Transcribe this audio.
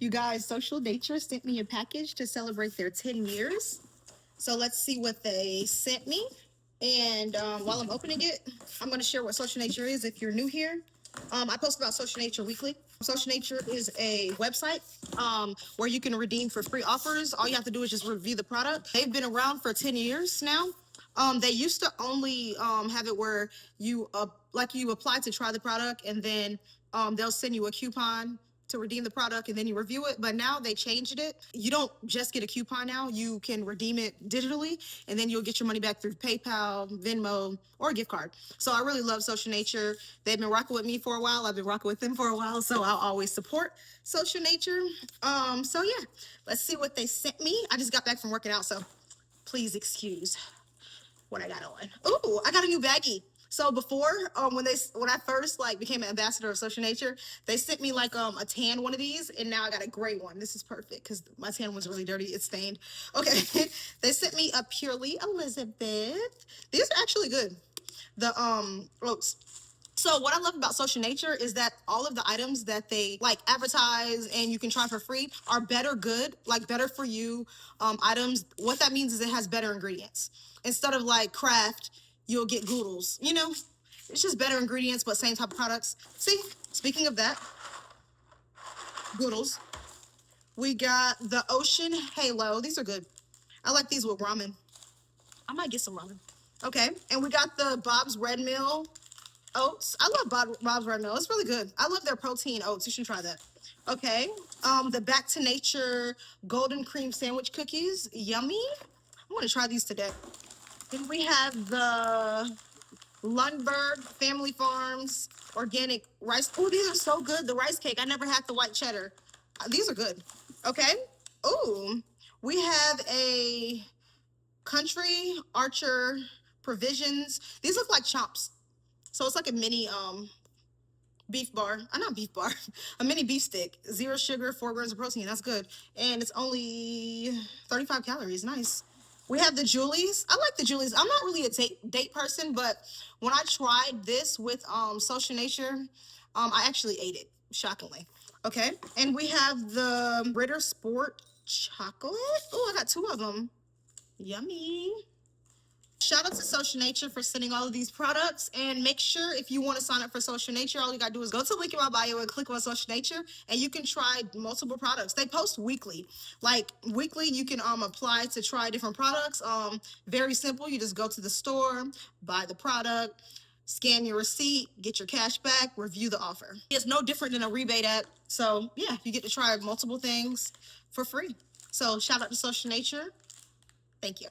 You guys, Social Nature sent me a package to celebrate their 10 years. So let's see what they sent me. And while I'm opening it, I'm going to share what Social Nature is if you're new here. I post about Social Nature weekly. Social Nature is a website where you can redeem for free offers. All you have to do is just review the product. They've been around for 10 years now. They used to only have it where you you apply to try the product, and then they'll send you a coupon to redeem the product, and then you review it. But now they changed it. You don't just get a coupon now. You can redeem it digitally, and then you'll get your money back through PayPal, Venmo, or a gift card. So I really love Social Nature. They've been rocking with me for a while. I've been rocking with them for a while. So I'll always support Social Nature. So yeah, let's see what they sent me. I just got back from working out, so please excuse what I got on. Ooh, I got a new baggie. So before, when I first became an ambassador of Social Nature, they sent me a tan one of these, and now I got a gray one. This is perfect because my tan one's really dirty. It's stained. Okay, they sent me a Purely Elizabeth. These are actually good. The oats. So what I love about Social Nature is that all of the items that they advertise and you can try for free are better for you items. What that means is it has better ingredients. Instead of Kraft, you'll get Goodles. It's just better ingredients, but same type of products. See, speaking of that, Goodles, we got the Ocean Halo. These are good. I like these with ramen. I might get some ramen. Okay, and we got the Bob's Red Mill oats. I love Bob's Red Mill. It's really good. I love their protein oats. You should try that. Okay. The Back to Nature golden cream sandwich cookies. Yummy. I'm gonna try these today. Then we have the Lundberg Family Farms organic rice. Oh, these are so good. The rice cake. I never had the white cheddar. These are good. Okay. Oh, we have a Country Archer Provisions. These look like chops. So it's like a mini beef bar. Not beef bar. A mini beef stick. 0 sugar, 4 grams of protein. That's good. And it's only 35 calories. Nice. We have the Julie's. I like the Julie's. I'm not really a date person, but when I tried this with Social Nature, I actually ate it, shockingly. Okay. And we have the Ritter Sport chocolate. Oh, I got 2 of them. Yummy. Shout out to Social Nature for sending all of these products. And make sure if you want to sign up for Social Nature, all you got to do is go to the link in my bio and click on Social Nature, and you can try multiple products. They post weekly. Weekly, you can apply to try different products. Very simple. You just go to the store, buy the product, scan your receipt, get your cash back, review the offer. It's no different than a rebate app. So yeah, you get to try multiple things for free. So shout out to Social Nature. Thank you.